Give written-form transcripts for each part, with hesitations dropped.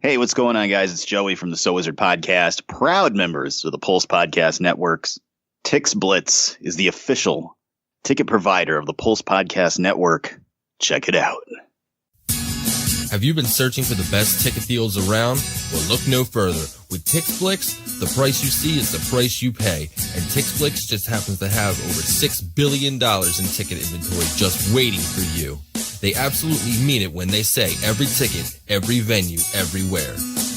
Hey, what's going on, guys? It's Joey from the So Wizard Podcast, proud members of the Pulse Podcast Networks. TixBlitz is the official ticket provider of the Pulse Podcast Network. Check it out. Have you been searching for the best ticket deals around? Well, look no further. With TixBlitz, the price you see is the price you pay. And TixBlitz just happens to have over $6 billion in ticket inventory just waiting for you. They absolutely mean it when they say every ticket, every venue, everywhere.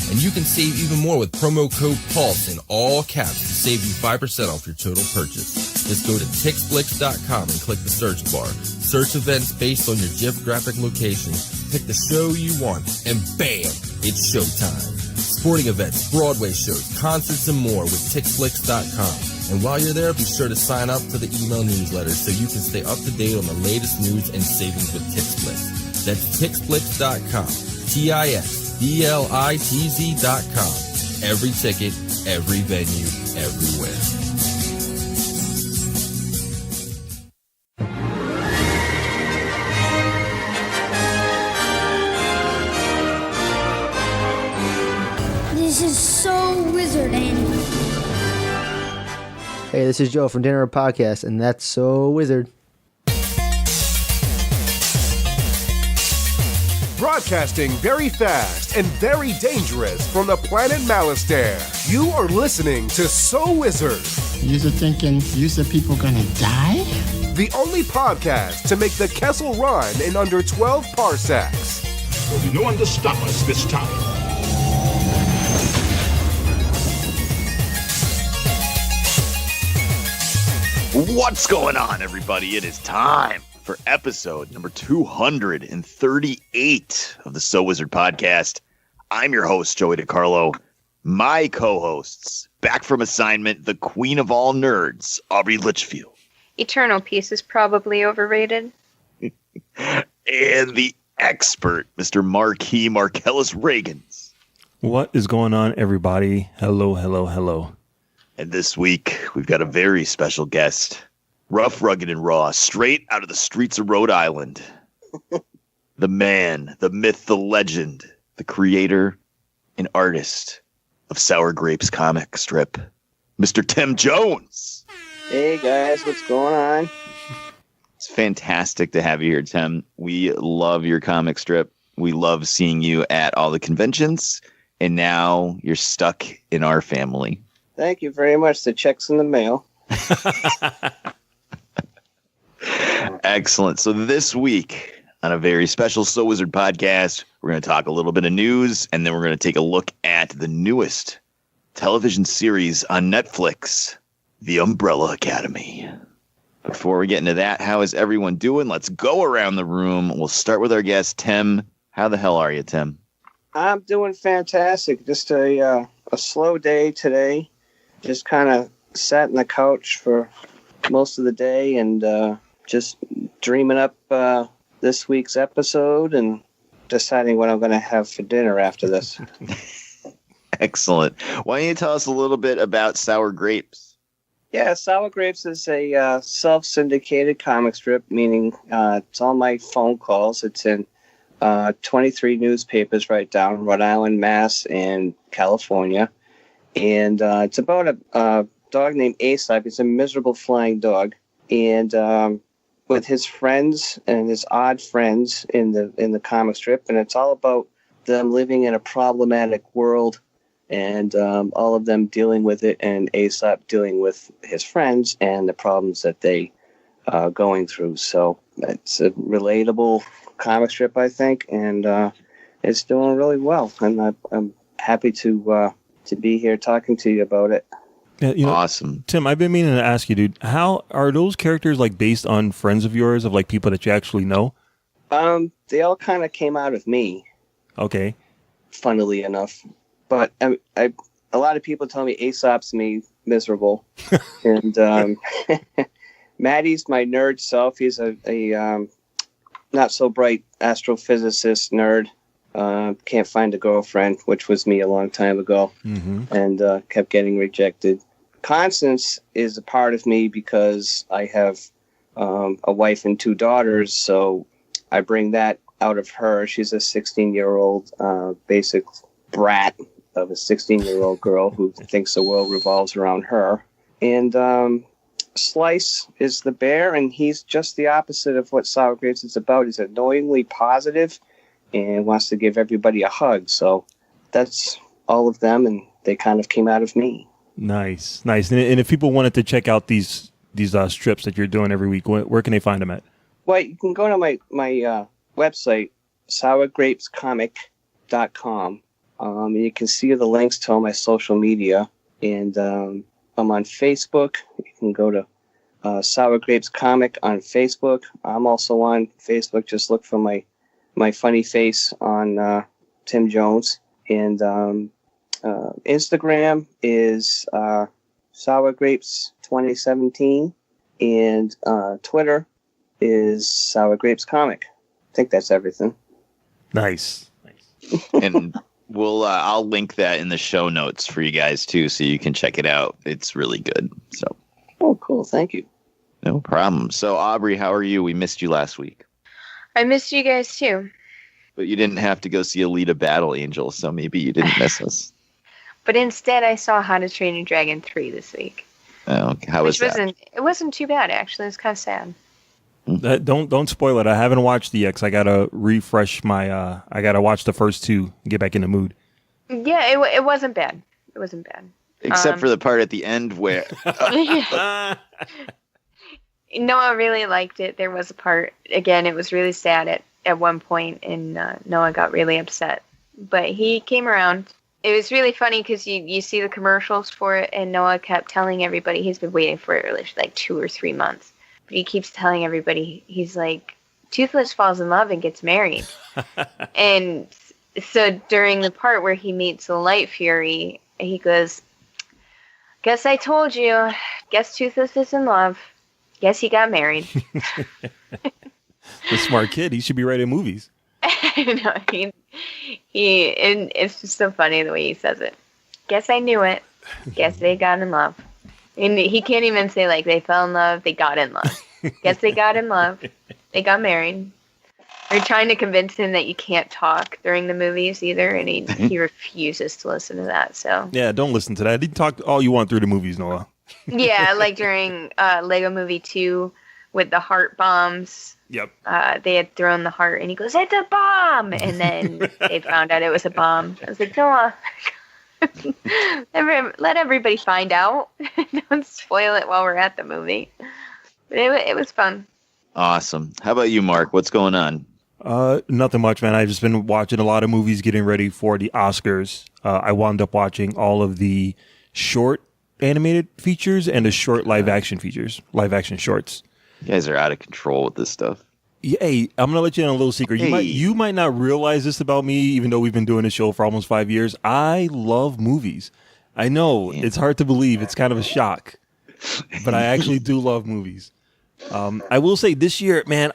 And you can save even more with promo code PULSE in all caps to save you 5% off your total purchase. Just go to TixBlitz.com and click the search bar. Search events based on your geographic location. Pick the show you want, and bam, it's showtime. Sporting events, Broadway shows, concerts, and more with TixBlitz.com. And while you're there, be sure to sign up to the email newsletter so you can stay up to date on the latest news and savings with TixBlitz. That's TixBlitz.com. TixBlitz.com. Every ticket, every venue, everywhere. This is So Wizard, Annie. Hey, this is Joe from Dinner Podcast, and that's So Wizard. Broadcasting very fast and very dangerous from the planet Malastare. You are listening to So Wizard. You're thinking people gonna die? The only podcast to make the Kessel Run in under 12 parsecs. There'll be no one to stop us this time. What's going on, everybody? It is time for episode number 238 of the So Wizard Podcast. I'm your host, Joey DiCarlo. My co-hosts, back from assignment, the queen of all nerds, Aubrey Litchfield. Eternal Peace is probably overrated. And the expert, Mr. Marquis Marcellus Reagans. What is going on, everybody? Hello, hello, hello. And this week, we've got a very special guest. Rough, rugged, and raw, straight out of the streets of Rhode Island. The man, the myth, the legend, the creator and artist of Sour Grapes comic strip, Mr. Tim Jones. Hey, guys, what's going on? It's fantastic to have you here, Tim. We love your comic strip. We love seeing you at all the conventions. And now you're stuck in our family. Thank you very much. The check's in the mail. Excellent. So this week on a very special So Wizard podcast, we're going to talk a little bit of news, and then we're going to take a look at the newest television series on Netflix, The Umbrella Academy. Before we get into that, how is everyone doing? Let's go around the room. We'll start with our guest, Tim. How the hell are you, Tim? I'm doing fantastic. Just a slow day today. Just kind of sat on the couch for most of the day and just dreaming up this week's episode and deciding what I'm going to have for dinner after this. Excellent. Why don't you tell us a little bit about Sour Grapes? Yeah, Sour Grapes is a self-syndicated comic strip, meaning it's on my phone calls. It's in 23 newspapers right down Rhode Island, Mass, and California. And it's about a dog named Aesop. He's a miserable flying dog. And with his friends and his odd friends in the comic strip. And it's all about them living in a problematic world and all of them dealing with it, and Aesop dealing with his friends and the problems that they are going through. So it's a relatable comic strip, I think, and it's doing really well. And I'm happy to be here talking to you about it. Yeah, awesome. Tim, I've been meaning to ask you, dude, how are those characters like based on friends of yours, of like people that you actually know? They all kind of came out of me. Okay. Funnily enough. But a lot of people tell me Aesop's me miserable. And Maddie's my nerd self. He's a not so bright astrophysicist nerd. Can't find a girlfriend, which was me a long time ago, and kept getting rejected. Constance is a part of me because I have a wife and 2 daughters, so I bring that out of her. She's a 16-year-old basic brat of a 16-year-old girl who thinks the world revolves around her. And Slice is the bear, and he's just the opposite of what Sour Grapes is about. He's annoyingly positive and wants to give everybody a hug. So that's all of them, and they kind of came out of me. Nice. And if people wanted to check out these strips that you're doing every week, where can they find them at? Well, you can go to my website, sourgrapescomic.com. And you can see the links to all my social media. And I'm on Facebook. You can go to Sour Grapes Comic on Facebook. I'm also on Facebook. Just look for my funny face on Tim Jones. And Instagram is Sour Grapes 2017. And Twitter is Sour Grapes Comic. I think that's everything. Nice. And I'll link that in the show notes for you guys too, so you can check it out. It's really good. So. Oh, cool. Thank you. No problem. So, Aubrey, how are you? We missed you last week. I missed you guys too. But you didn't have to go see Alita Battle Angel, so maybe you didn't miss us. But instead, I saw How to Train Your Dragon 3 this week. Oh, how was that? It wasn't too bad, actually. It was kind of sad. Don't spoil it. I haven't watched the X. I gotta refresh my. I gotta watch the first two and get back in the mood. Yeah, it wasn't bad. It wasn't bad. Except for the part at the end where Noah really liked it. There was a part, again, it was really sad at one point, and Noah got really upset. But he came around. It was really funny because you see the commercials for it, and Noah kept telling everybody he's been waiting for it for like 2 or 3 months. But he keeps telling everybody, he's like, Toothless falls in love and gets married. And so during the part where he meets the Light Fury, he goes, guess I told you. Guess Toothless is in love. Guess he got married. The smart kid. He should be writing movies. No, and it's just so funny the way he says it. Guess I knew it. Guess they got in love. And he can't even say, like, they fell in love, they got in love. Guess they got in love. They got married. They're trying to convince him that you can't talk during the movies either, and he refuses to listen to that. So yeah, don't listen to that. You can talk all you want through the movies, Noah. Yeah, like during Lego Movie 2 with the heart bombs. Yep. They had thrown the heart, and he goes, "It's a bomb!" And then they found out it was a bomb. I was like, Noah, let everybody find out. Don't spoil it while we're at the movie. But it was fun. Awesome. How about you, Mark? What's going on? Nothing much, man. I've just been watching a lot of movies, getting ready for the Oscars. I wound up watching all of the short animated features and the short live action shorts. You guys are out of control with this stuff. Hey, I'm gonna let you in a little secret. You might not realize this about me, even though we've been doing this show for almost 5 years. I love movies. I know it's hard to believe. It's kind of a shock, but I actually do love movies. I will say this year, man,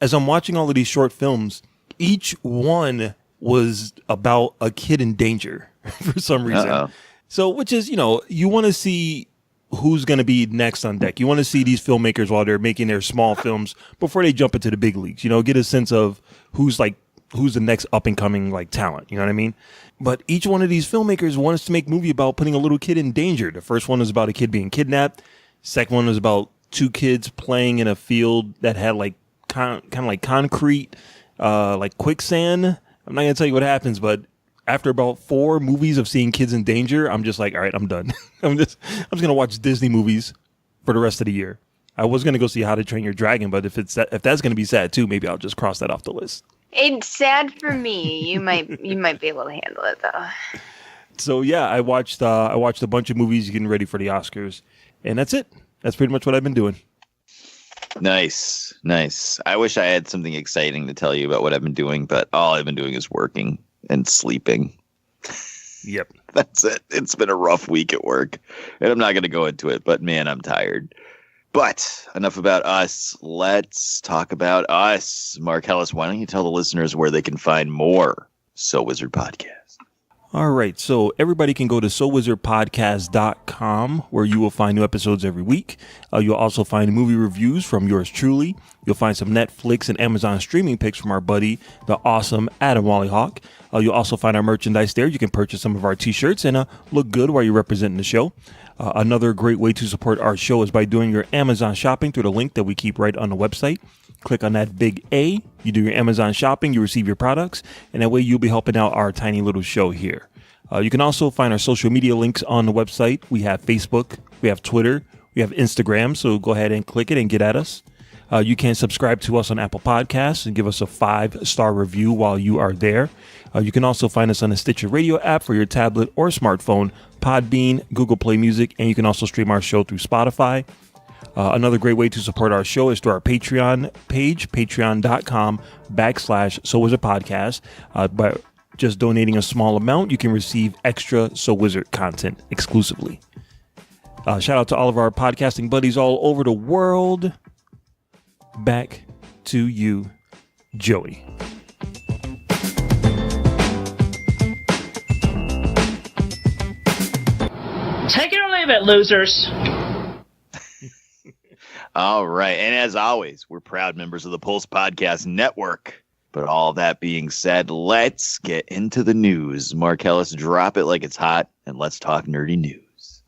as I'm watching all of these short films, each one was about a kid in danger for some reason. Uh-oh. So, which is, you want to see who's going to be next on deck. You want to see these filmmakers while they're making their small films before they jump into the big leagues. Get a sense of who's the next up and coming talent. You know what I mean? But each one of these filmmakers wants to make a movie about putting a little kid in danger. The first one is about a kid being kidnapped. Second one is about 2 kids playing in a field that had kind of like concrete, like quicksand. I'm not going to tell you what happens, but after about 4 movies of seeing kids in danger, I'm just like, all right, I'm done. I'm just going to watch Disney movies for the rest of the year. I was going to go see How to Train Your Dragon, but if that's going to be sad too, maybe I'll just cross that off the list. It's sad for me. You might be able to handle it though. So yeah, I watched a bunch of movies getting ready for the Oscars, and that's it. That's pretty much what I've been doing. Nice. I wish I had something exciting to tell you about what I've been doing, but all I've been doing is working and sleeping. Yep. That's it. It's been a rough week at work, and I'm not going to go into it, but man, I'm tired. But enough about us. Let's talk about us. Mark Ellis, why don't you tell the listeners where they can find more So Wizard Podcast? All right, so everybody can go to SoulWizardPodcast.com where you will find new episodes every week. You'll also find movie reviews from yours truly. You'll find some Netflix and Amazon streaming picks from our buddy, the awesome Adam Wallyhawk. You'll also find our merchandise there. You can purchase some of our t-shirts and look good while you're representing the show. Another great way to support our show is by doing your Amazon shopping through the link that we keep right on the website. Click on that big A. You do your Amazon shopping, you receive your products, and that way you'll be helping out our tiny little show here. You can also find our social media links on the website. We have Facebook, we have Twitter, we have Instagram, so go ahead and click it and get at us. You can subscribe to us on Apple Podcasts and give us a 5-star review while you are there. You can also find us on the Stitcher Radio app for your tablet or smartphone, Podbean, Google Play Music, and you can also stream our show through Spotify. Another great way to support our show is through our Patreon page, patreon.com/SoulWizardPodcast. By just donating a small amount, you can receive extra Soul Wizard content exclusively. Shout out to all of our podcasting buddies all over the world. Back to you, Joey. Take it or leave it, losers. All right. And as always, we're proud members of the Pulse Podcast Network. But all that being said, let's get into the news. Marcellus, drop it like it's hot, and let's talk nerdy news.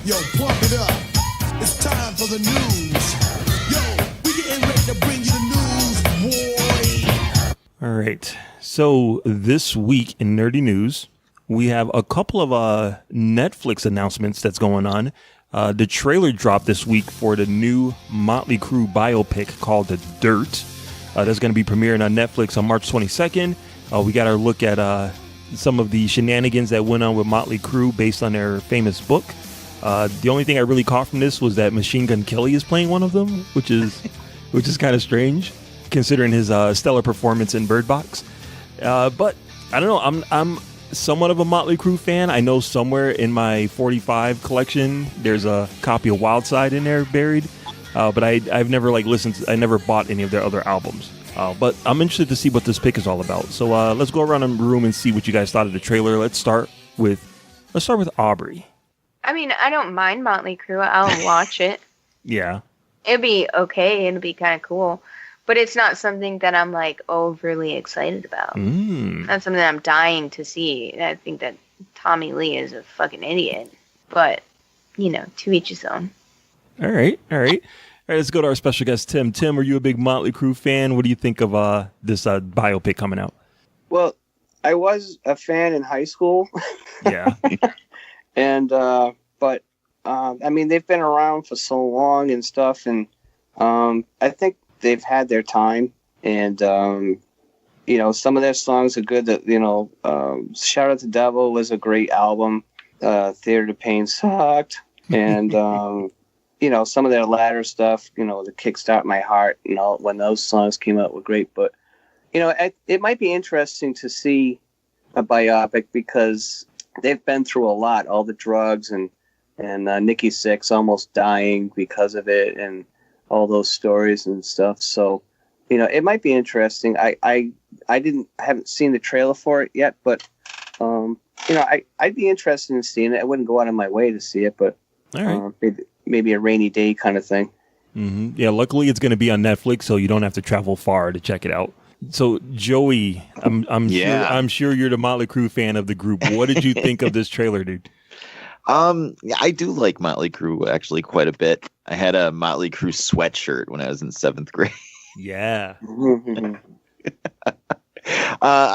Yo, pump it up. It's time for the news. Yo, we getting ready to bring you the news, boy. All right. So this week in nerdy news, we have a couple of Netflix announcements that's going on. The trailer dropped this week for the new Motley Crue biopic called The Dirt. That's going to be premiering on Netflix on March 22nd. We got our look at some of the shenanigans that went on with Motley Crue based on their famous book. The only thing I really caught from this was that Machine Gun Kelly is playing one of them, which is kind of strange considering his stellar performance in Bird Box. But I don't know. I'm somewhat of a Motley Crue fan. I know somewhere in my 45 collection there's a copy of Wild Side in there buried, but I've never I never bought any of their other albums. But I'm interested to see what this pick is all about. So let's go around the room and see what you guys thought of the trailer. Let's start with Aubrey. I mean, I don't mind Motley Crue. I'll watch it. Yeah, it'd be okay. It'd be kind of cool. But it's not something that I'm like overly excited about. Not something that I'm dying to see. I think that Tommy Lee is a fucking idiot. But, to each his own. All right. Let's go to our special guest, Tim. Tim, are you a big Motley Crue fan? What do you think of this biopic coming out? Well, I was a fan in high school. Yeah. And, but, I mean, they've been around for so long and stuff. And I think they've had their time, and some of their songs are good. That Shout Out the Devil was a great album. Theater to Pain sucked, and some of their latter stuff, the Kickstart My Heart, when those songs came out were great. But it might be interesting to see a biopic because they've been through a lot, all the drugs and Nikki Sixx almost dying because of it, and all those stories and stuff. So, it might be interesting. I haven't seen the trailer for it yet, but, I'd be interested in seeing it. I wouldn't go out of my way to see it, but all right. Maybe a rainy day kind of thing. Mm-hmm. Yeah, luckily it's going to be on Netflix, so you don't have to travel far to check it out. So, Joey, I'm sure you're the Motley Crue fan of the group. What did you think of this trailer, dude? I do like Motley Crue actually quite a bit. I had a Motley Crue sweatshirt when I was in 7th grade. Yeah. I'm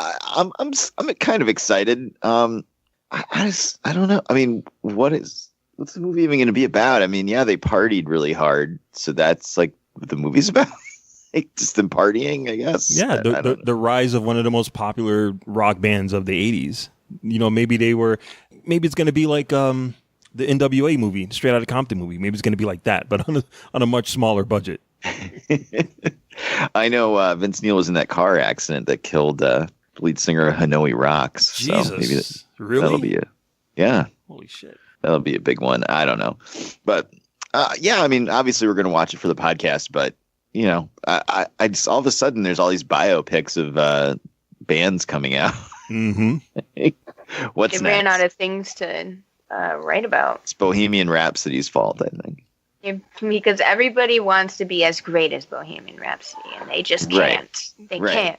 kind of excited. I don't know. I mean, what's the movie even going to be about? I mean, yeah, they partied really hard, so that's like what the movie's about. Like just them partying, I guess. Yeah, the rise of one of the most popular rock bands of the 80s. Maybe it's going to be like the NWA movie, Straight Outta Compton movie. Maybe it's going to be like that, but on a much smaller budget. I know Vince Neil was in that car accident that killed lead singer of Hanoi Rocks. Jesus, so maybe really? That'll be Holy shit. That'll be a big one. I don't know, but I mean, obviously we're going to watch it for the podcast, but I just all of a sudden there's all these biopics of bands coming out. Mm-hmm. What's They next? ran out of things to write about. It's Bohemian Rhapsody's fault, I think. Because everybody wants to be as great as Bohemian Rhapsody, and they just Right. can't. They Right. can't.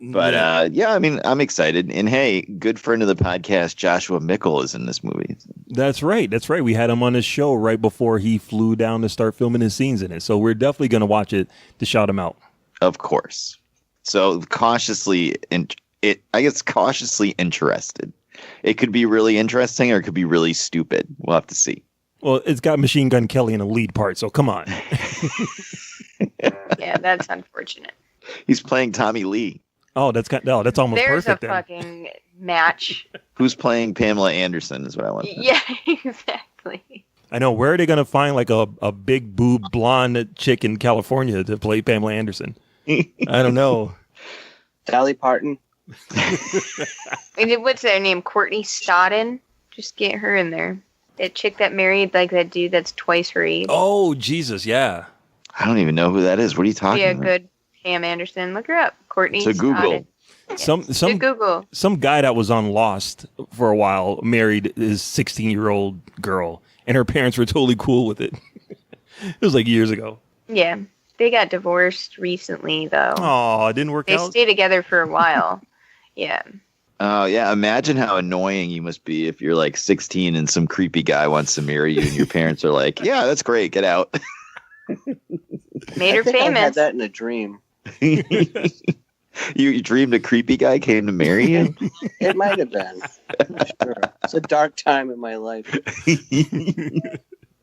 But yeah, I mean, I'm excited. And hey, good friend of the podcast, Joshua Mickle, is in this movie. That's right. That's right. We had him on the show right before he flew down to start filming his scenes in it. So we're definitely going to watch it to shout him out. Of course. So cautiously interested. It could be really interesting or it could be really stupid. We'll have to see. Well, it's got Machine Gun Kelly in the lead part, so come on. Yeah, that's unfortunate. He's playing Tommy Lee. Oh, that's almost There's perfect a then. fucking match. Who's playing Pamela Anderson is what I want to know. Yeah, exactly. I know. Where are they going to find like a big boob blonde chick in California to play Pamela Anderson? I don't know. Dolly Parton. And what's their name? Courtney Stodden? Just get her in there. That chick that married like that dude that's twice her age. Oh, Jesus, yeah. I don't even know who that is. What are you talking Yeah, about? good. Pam Anderson. Look her up. Courtney To Google. Stodden. To Google. Some guy that was on Lost for a while married his 16-year-old girl, and her parents were totally cool with it. It was like years ago. Yeah. They got divorced recently, though. Oh, it didn't work They out. stayed together for a while. Yeah. Oh, yeah. Imagine how annoying you must be if you're like 16 and some creepy guy wants to marry you and your parents are like, yeah, that's great. Get out. Made her I think I had famous. that in a dream. You dreamed a creepy guy came to marry you? It might have been. Sure. It's a dark time in my life.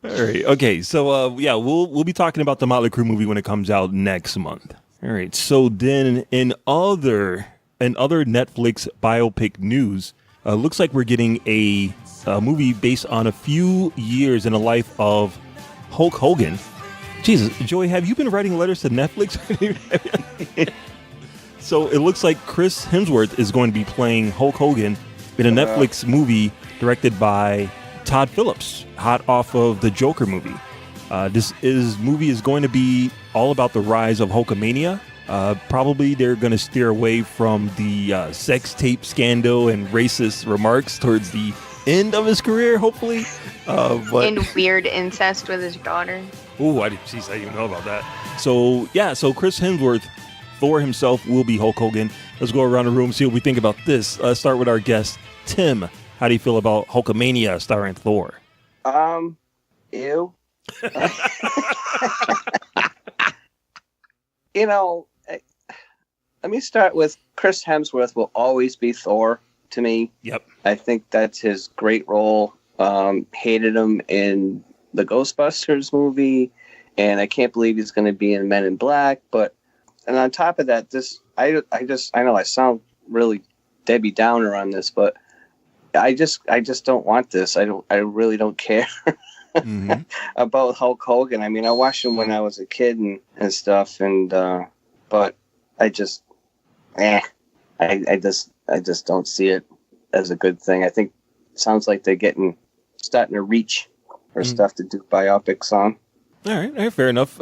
All right. Okay. So, yeah, we'll be talking about the Motley Crue movie when it comes out next month. All right. So then, in other Netflix biopic news, looks like we're getting a movie based on a few years in the life of Hulk Hogan. Jesus, Joey, have you been writing letters to Netflix? So it looks like Chris Hemsworth is going to be playing Hulk Hogan in a Netflix movie directed by Todd Phillips, hot off of the Joker movie. This movie is going to be all about the rise of Hulkamania. Probably they're going to steer away from the sex tape scandal and racist remarks towards the end of his career, hopefully. In weird incest with his daughter. Oh, I didn't even know about that. So, yeah, Chris Hemsworth, Thor himself, will be Hulk Hogan. Let's go around the room and see what we think about this. Let's start with our guest, Tim. How do you feel about Hulkamania starring Thor? Ew. You know, let me start with Chris Hemsworth will always be Thor to me. Yep. I think that's his great role. Hated him in the Ghostbusters movie, and I can't believe he's going to be in Men in Black. And on top of that, I know I sound really Debbie Downer on this, but I just don't want this. I really don't care about Hulk Hogan. I mean, I watched him when I was a kid and stuff, but I just don't see it as a good thing. I think it sounds like they're starting to reach for stuff to do biopics on. All right, fair enough.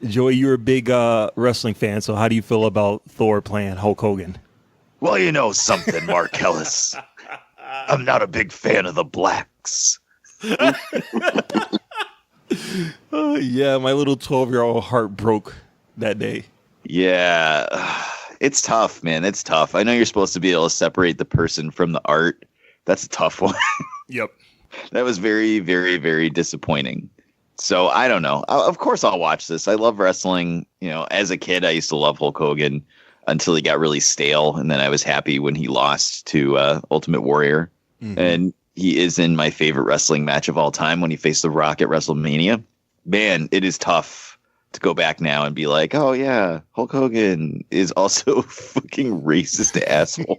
Joey, you're a big wrestling fan, so how do you feel about Thor playing Hulk Hogan? Well, you know something, Mark Ellis. I'm not a big fan of the blacks. Yeah, my little 12-year-old heart broke that day. Yeah, it's tough, man. It's tough. I know you're supposed to be able to separate the person from the art. That's a tough one. Yep. That was very, very, very disappointing. So I don't know. Of course I'll watch this. I love wrestling. You know, as a kid, I used to love Hulk Hogan until he got really stale. And then I was happy when he lost to Ultimate Warrior. Mm-hmm. And he is in my favorite wrestling match of all time when he faced The Rock at WrestleMania. Man, it is tough to go back now and be like, oh, yeah, Hulk Hogan is also a fucking racist asshole.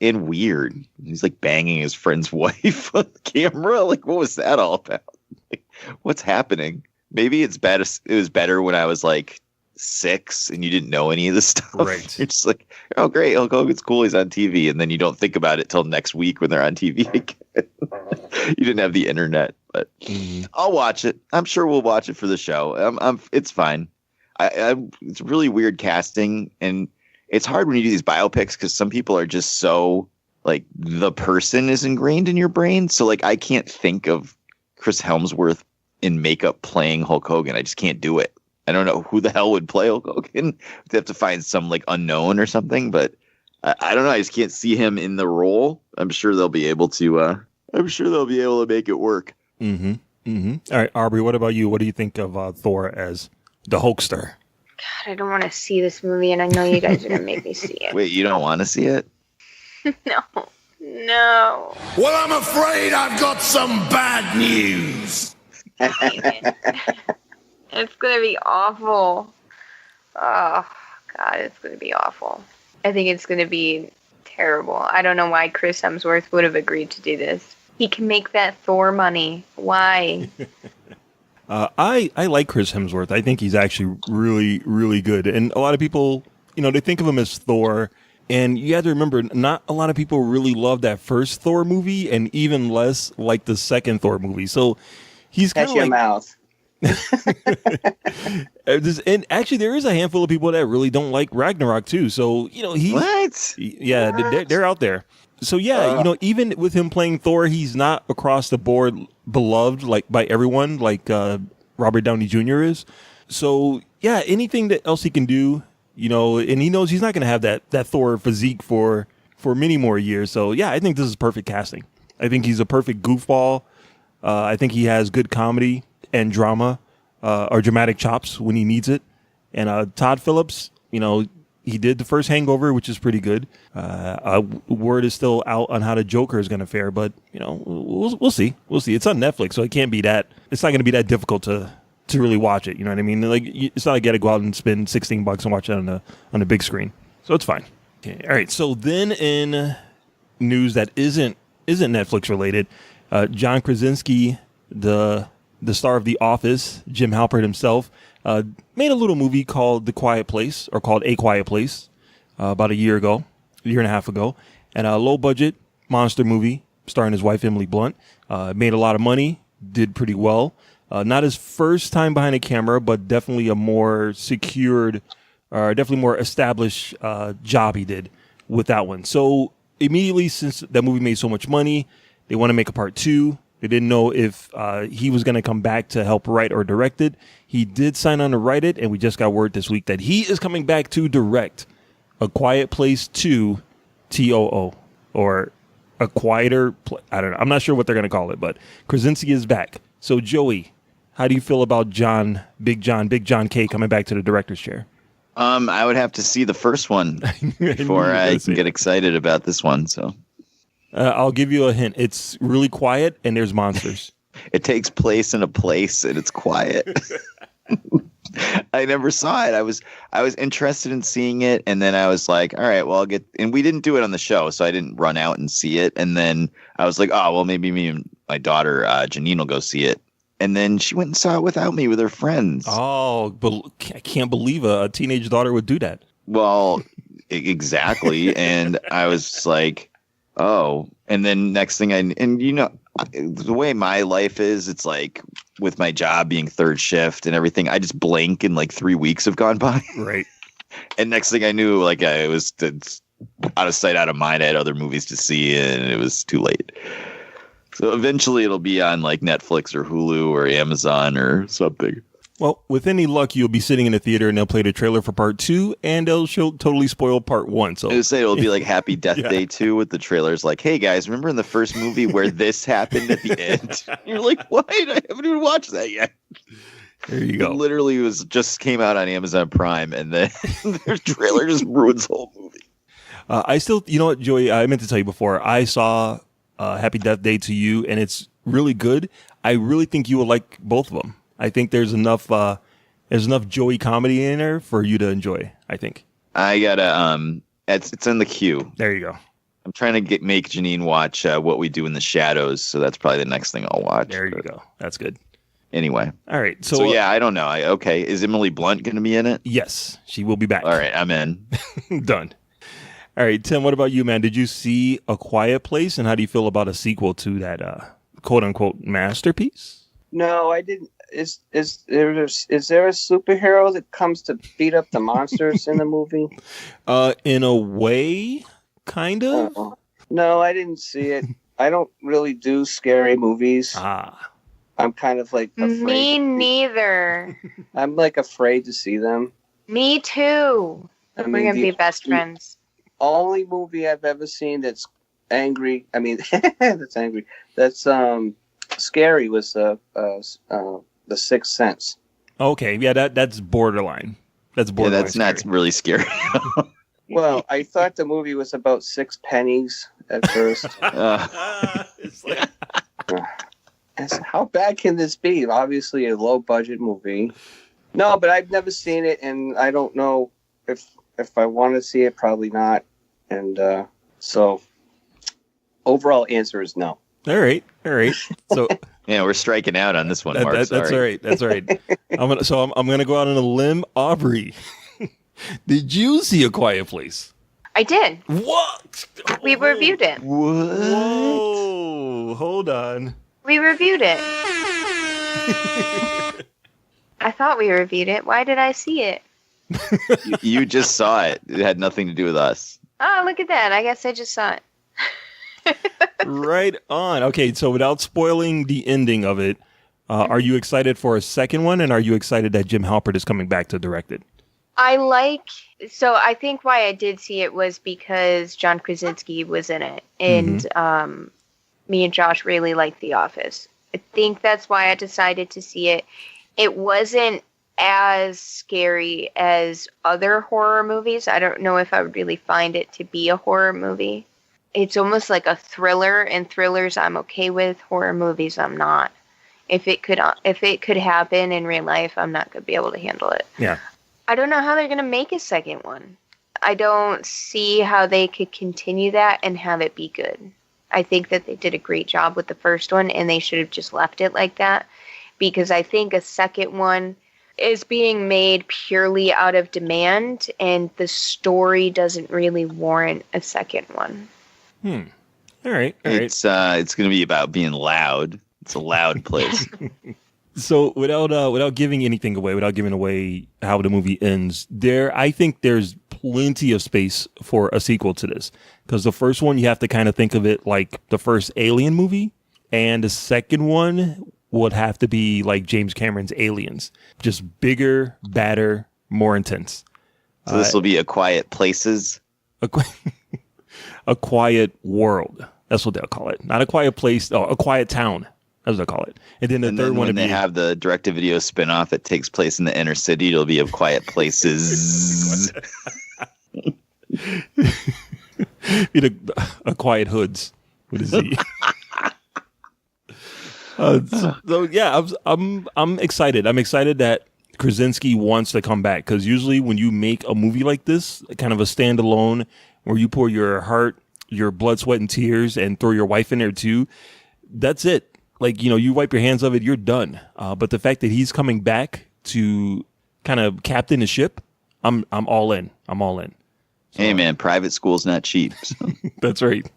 And weird. He's like banging his friend's wife on the camera. Like, what was that all about? Like, what's happening? Maybe it's better. It was better when I was like 6 and you didn't know any of this stuff. Right. You're just like, oh, great. Hulk Hogan's cool. He's on TV. And then you don't think about it till next week when they're on TV again. You didn't have the internet, but I'll watch it. I'm sure we'll watch it for the show. It's fine. It's really weird casting, and it's hard when you do these biopics because some people are just so like the person is ingrained in your brain. So like I can't think of Chris Hemsworth in makeup playing Hulk Hogan. I just can't do it. I don't know who the hell would play Hulk Hogan. They have to find some like unknown or something, but I don't know. I just can't see him in the role. I'm sure they'll be able to. I'm sure they'll be able to make it work. Mm-hmm. Mm-hmm. All right, Aubrey. What about you? What do you think of Thor as the Hulkster? God, I don't want to see this movie, and I know you guys are gonna make me see it. Wait, you don't want to see it? No. Well, I'm afraid I've got some bad news. It's gonna be awful. Oh God, it's gonna be awful. I think it's gonna be terrible. I don't know why Chris Hemsworth would have agreed to do this. He can make that Thor money. Why? I like Chris Hemsworth. I think he's actually really, really good. And a lot of people, they think of him as Thor. And you have to remember, not a lot of people really love that first Thor movie, and even less like the second Thor movie. So he's kind of like... mouth. And actually, there is a handful of people that really don't like Ragnarok too. So he's what? Yeah, they're out there. So yeah, even with him playing Thor, he's not across the board beloved like by everyone, like Robert Downey Jr. is. So yeah, anything that else he can do, and he knows he's not going to have that Thor physique for many more years. So yeah, I think this is perfect casting. I think he's a perfect goofball. I think he has good comedy and drama, or dramatic chops when he needs it. And Todd Phillips, he did the first Hangover, which is pretty good. Word is still out on how the Joker is going to fare, but we'll see. We'll see. It's on Netflix, so it can't be that. It's not going to be that difficult to really watch it. You know what I mean? Like it's not like you got to go out and spend $16 and watch it on the big screen. So it's fine. Okay. All right. So then in news that isn't Netflix related, John Krasinski, the star of The Office, Jim Halpert himself, made a little movie called The Quiet Place, or called A Quiet Place, about a year and a half ago. And a low budget monster movie starring his wife, Emily Blunt. Made a lot of money, did pretty well. Not his first time behind a camera, but definitely a more secured, or definitely more established job he did with that one. So immediately, since that movie made so much money, they want to make a part 2. They didn't know if he was going to come back to help write or direct it. He did sign on to write it, and we just got word this week that he is coming back to direct A Quiet Place 2 TOO, or A Quieter I don't know. I'm not sure what they're going to call it, but Krasinski is back. So, Joey, how do you feel about Big John K coming back to the director's chair? I would have to see the first one before I can get excited about this one, so... I'll give you a hint. It's really quiet and there's monsters. It takes place in a place and it's quiet. I never saw it. I was interested in seeing it, and then I was like, all right, well, I'll get, and we didn't do it on the show, so I didn't run out and see it. And then I was like, oh, well, maybe me and my daughter, Janine, will go see it. And then she went and saw it without me with her friends. Oh, but I can't believe a teenage daughter would do that. Well, exactly. And I was like, oh, and then next thing the way my life is, it's like with my job being third shift and everything, I just blink and like 3 weeks have gone by. Right. And next thing I knew, like it's out of sight, out of mind. I had other movies to see and it was too late. So eventually it'll be on like Netflix or Hulu or Amazon or something. Well, with any luck, you'll be sitting in a theater and they'll play the trailer for part 2, and they'll totally spoil part 1. So I was say it'll be like Happy Death Day 2 with the trailers like, hey guys, remember in the first movie where this happened at the end? You're like, what? I haven't even watched that yet. There you go. It literally just came out on Amazon Prime, and then their trailer just ruins the whole movie. I still, you know what, Joey, I meant to tell you before, I saw Happy Death Day to You, and it's really good. I really think you will like both of them. I think there's enough Joey comedy in there for you to enjoy, I think. I gotta it's in the queue. There you go. I'm trying to make Janine watch What We Do in the Shadows, so that's probably the next thing I'll watch. There you go. That's good. Anyway. All right. So yeah, I don't know. Okay. Is Emily Blunt going to be in it? Yes, she will be back. All right, I'm in. Done. All right, Tim, what about you, man? Did you see A Quiet Place, and how do you feel about a sequel to that quote unquote masterpiece? No, I didn't. is there a superhero that comes to beat up the monsters in the movie? In a way, kind of. No, I didn't see it. I don't really do scary movies. I'm kind of like afraid. Me neither. I'm like afraid to see them. Me too. We're gonna be best friends. Only movie I've ever seen that's angry. I mean, that's angry. That's scary was The Sixth Sense. Okay, yeah, that's borderline. That's borderline. Yeah, that's not really scary. Well, I thought the movie was about 6 pennies at first. It's like... How bad can this be? Obviously, a low budget movie. No, but I've never seen it, and I don't know if I want to see it. Probably not. And so, overall answer is no. All right. So yeah, we're striking out on this one, Mark. That's all right. That's all right. I'm gonna go out on a limb. Aubrey, did you see A Quiet Place? I did. What? We reviewed it. Whoa! Hold on. We reviewed it. I thought we reviewed it. Why did I see it? You just saw it. It had nothing to do with us. Oh, look at that. I guess I just saw it. Right on. Okay, so without spoiling the ending of it, are you excited for a second one? And are you excited that Jim Halpert is coming back to direct it? I think why I did see it was because John Krasinski was in it. And me and Josh really liked The Office. I think that's why I decided to see it. It wasn't as scary as other horror movies. I don't know if I would really find it to be a horror movie. It's almost like a thriller, and thrillers I'm okay with. Horror movies I'm not. If it could happen in real life, I'm not going to be able to handle it. Yeah. I don't know how they're going to make a second one. I don't see how they could continue that and have it be good. I think that they did a great job with the first one, and they should have just left it like that, because I think a second one is being made purely out of demand, and the story doesn't really warrant a second one. All right. It's going to be about being loud. It's a loud place. So without giving anything away, without giving away how the movie ends, I think there's plenty of space for a sequel to this. Because the first one, you have to kind of think of it like the first Alien movie. And the second one would have to be like James Cameron's Aliens. Just bigger, badder, more intense. So this will be A Quiet Places? A Quiet World. That's what they'll call it. Not A Quiet Place. Oh, A Quiet Town. That's what they call it. And then the third one, when they have the direct-to-video spinoff that takes place in the inner city, it'll be A Quiet Places. A Quiet Hoods with a Z. So yeah, I'm excited. I'm excited that Krasinski wants to come back, because usually when you make a movie like this, kind of a standalone, where you pour your heart, your blood, sweat, and tears, and throw your wife in there too, that's it. Like, you wipe your hands of it, you're done. But the fact that he's coming back to kind of captain the ship, I'm all in. I'm all in. So, hey man, private school's not cheap. So. That's right.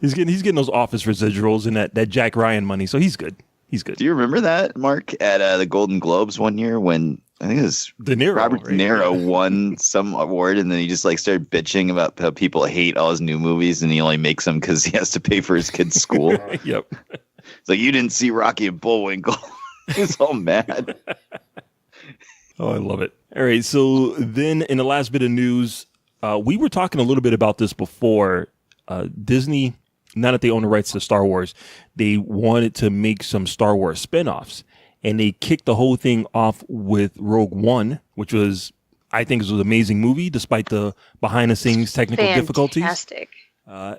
He's getting those office residuals and that Jack Ryan money, so he's good. He's good. Do you remember that, Mark, at the Golden Globes one year when I think it was Robert De Niro won some award, and then he just started bitching about how people hate all his new movies, and he only makes them because he has to pay for his kids' school. Yep. It's like, you didn't see Rocky and Bullwinkle. He's all mad. Oh, I love it. All right. So then in the last bit of news, we were talking a little bit about this before. Disney, now that they own the rights to Star Wars, they wanted to make some Star Wars spinoffs. And they kicked the whole thing off with Rogue One, which was, I think, was an amazing movie, despite the behind-the-scenes technical difficulties. Fantastic.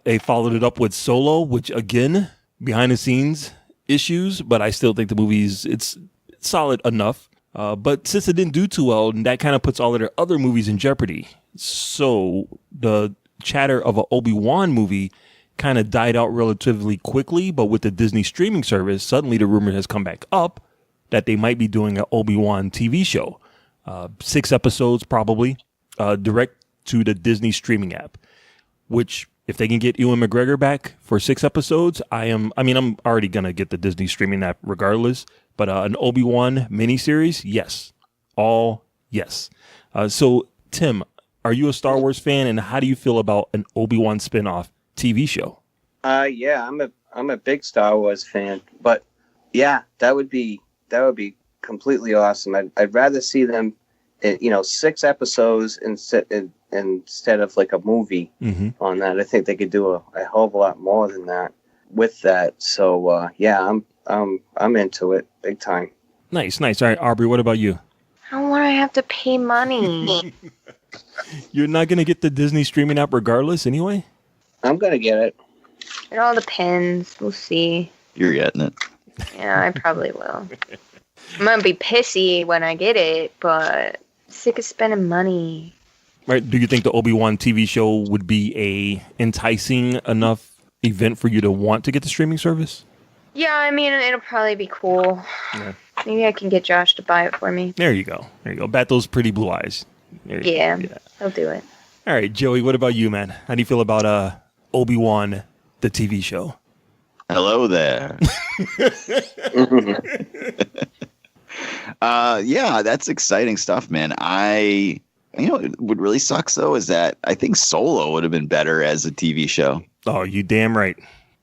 They followed it up with Solo, which, again, behind-the-scenes issues, but I still think the movie's it's solid enough. But since it didn't do too well, that kind of puts all of their other movies in jeopardy. So the chatter of an Obi-Wan movie kind of died out relatively quickly, but with the Disney streaming service, suddenly the rumor has come back up that they might be doing an Obi-Wan TV show. 6 episodes probably, direct to the Disney streaming app, which if they can get Ewan McGregor back for 6 episodes, I'm already going to get the Disney streaming app regardless. But an Obi-Wan miniseries, yes. All yes. So, Tim, are you a Star Wars fan, and how do you feel about an Obi-Wan spinoff TV show? Yeah, I'm a big Star Wars fan, but yeah, that would be completely awesome. I'd rather see them, 6 episodes instead of like a movie on that. I think they could do a hell of a lot more than that with that. So yeah, I'm into it big time. Nice. All right, Aubrey, what about you? How would I have to pay money? You're not gonna get the Disney streaming app regardless, anyway. I'm gonna get it. It all depends. We'll see. You're getting it. Yeah, I probably will. I'm gonna be pissy when I get it, but sick of spending money. Right? Do you think the Obi-Wan TV show would be a enticing enough event for you to want to get the streaming service? Yeah, I mean, it'll probably be cool. Yeah. Maybe I can get Josh to buy it for me. There you go. Bat those pretty blue eyes. Yeah, I'll do it. All right, Joey, what about you, man? How do you feel about Obi-Wan, the TV show? Hello there. Yeah, that's exciting stuff, man. What really sucks though is that I think Solo would have been better as a TV show. Oh, you damn right.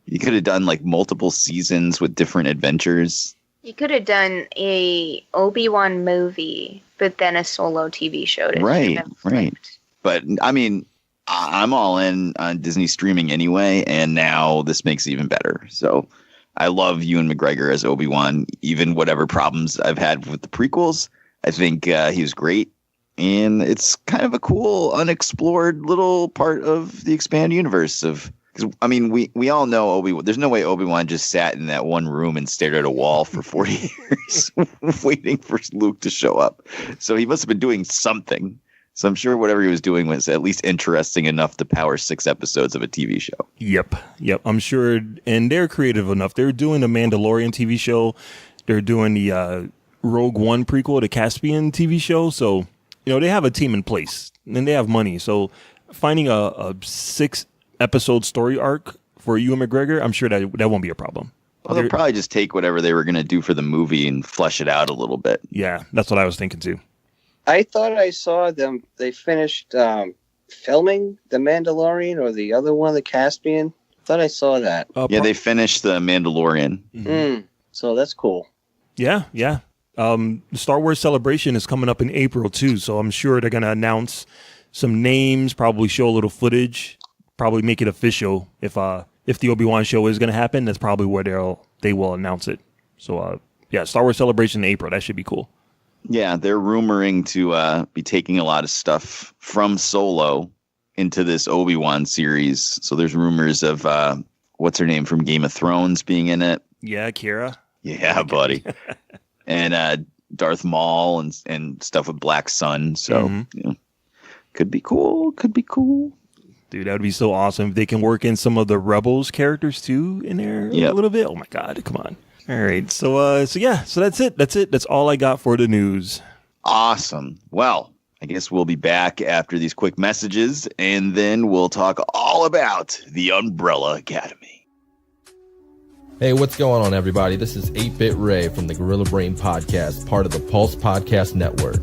You could have done like multiple seasons with different adventures. You could have done a Obi-Wan movie, but then a Solo TV show. Right. But I mean, I'm all in on Disney streaming anyway, and now this makes it even better. So I love Ewan McGregor as Obi-Wan, even whatever problems I've had with the prequels. I think he was great. And it's kind of a cool, unexplored little part of the expanded universe of, because I mean, we all know Obi-Wan. There's no way Obi-Wan just sat in that one room and stared at a wall for 40 years waiting for Luke to show up. So he must have been doing something. So I'm sure whatever he was doing was at least interesting enough to power 6 episodes of a TV show. Yep. I'm sure. And they're creative enough. They're doing the Mandalorian TV show. They're doing the Rogue One prequel, the Caspian TV show. So, they have a team in place and they have money. So finding a 6-episode story arc for Ewan McGregor, I'm sure that won't be a problem. Well, they'll probably just take whatever they were going to do for the movie and flesh it out a little bit. Yeah, that's what I was thinking too. I thought I saw them. They finished filming The Mandalorian or the other one, The Caspian. I thought I saw that. Yeah, they finished The Mandalorian. So that's cool. Yeah. The Star Wars Celebration is coming up in April too, so I'm sure they're going to announce some names, probably show a little footage, probably make it official. If the Obi-Wan show is going to happen, that's probably where they will announce it. So Star Wars Celebration in April. That should be cool. Yeah, they're rumoring to be taking a lot of stuff from Solo into this Obi-Wan series. So there's rumors of what's her name from Game of Thrones being in it. Yeah, Kira. Yeah, buddy. And Darth Maul and stuff with Black Sun. So could be cool. Dude, that would be so awesome if they can work in some of the Rebels characters too in there a little bit. Oh my God, come on. All right, so that's it. That's all I got for the news. Awesome. Well, I guess we'll be back after these quick messages, and then we'll talk all about the Umbrella Academy. Hey, what's going on, everybody? This is 8-Bit Ray from the Gorilla Brain Podcast, part of the Pulse Podcast Network.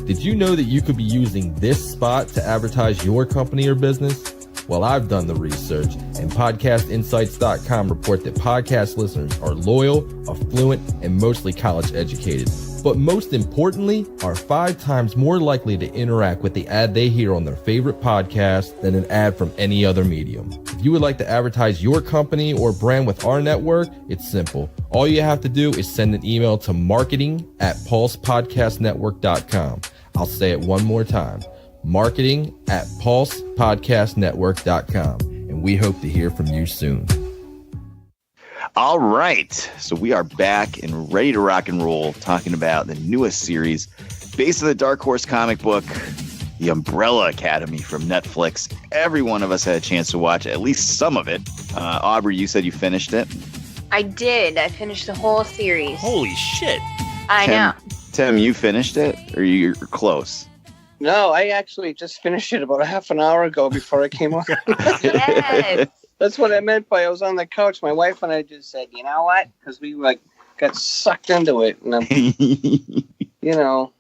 Did you know that you could be using this spot to advertise your company or business? Well, I've done the research, and PodcastInsights.com report that podcast listeners are loyal, affluent, and mostly college educated. But most importantly, are 5 times more likely to interact with the ad they hear on their favorite podcast than an ad from any other medium. If you would like to advertise your company or brand with our network, it's simple. All you have to do is send an email to marketing@pulsepodcastnetwork.com. I'll say it one more time. marketing@pulsepodcastnetwork.com, and we hope to hear from you soon. All right, so we are back and ready to rock and roll, talking about the newest series based on the Dark Horse comic book, The Umbrella Academy from Netflix. Every one of us had a chance to watch at least some of it. Aubrey, you said you finished it. I did. I finished the whole series. Holy shit. I know. Tim, you finished it, or you're close? No, I actually just finished it about a half an hour ago before I came on. Yes. That's what I meant by I was on the couch. My wife and I just said, you know what? Because we got sucked into it, and I'm, you know,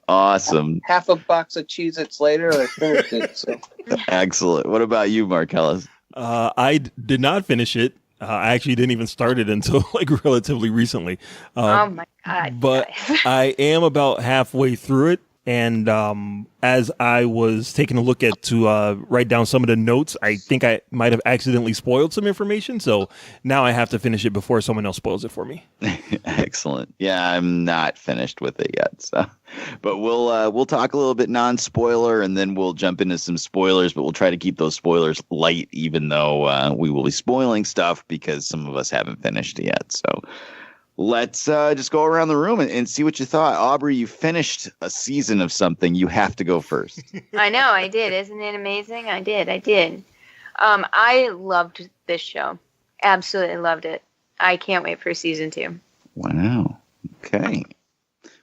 Awesome. half a box of Cheez-Its later, I finished it. So Excellent. What about you, Marcellus? I did not finish it. I actually didn't even start it until like relatively recently. Oh my God. But guys. I am about halfway through it. And as I was taking a look at to write down some of the notes, I think I might have accidentally spoiled some information. So now I have to finish it before someone else spoils it for me. Excellent. Yeah, I'm not finished with it yet. So, but we'll talk a little bit non-spoiler, and then we'll jump into some spoilers. But we'll try to keep those spoilers light, even though we will be spoiling stuff because some of us haven't finished it yet. So. Let's just go around the room and see what you thought. Aubrey, you finished a season of something. You have to go first. I know, I did. Isn't it amazing? I did. I loved this show. Absolutely loved it. I can't wait for season 2. Wow. Okay.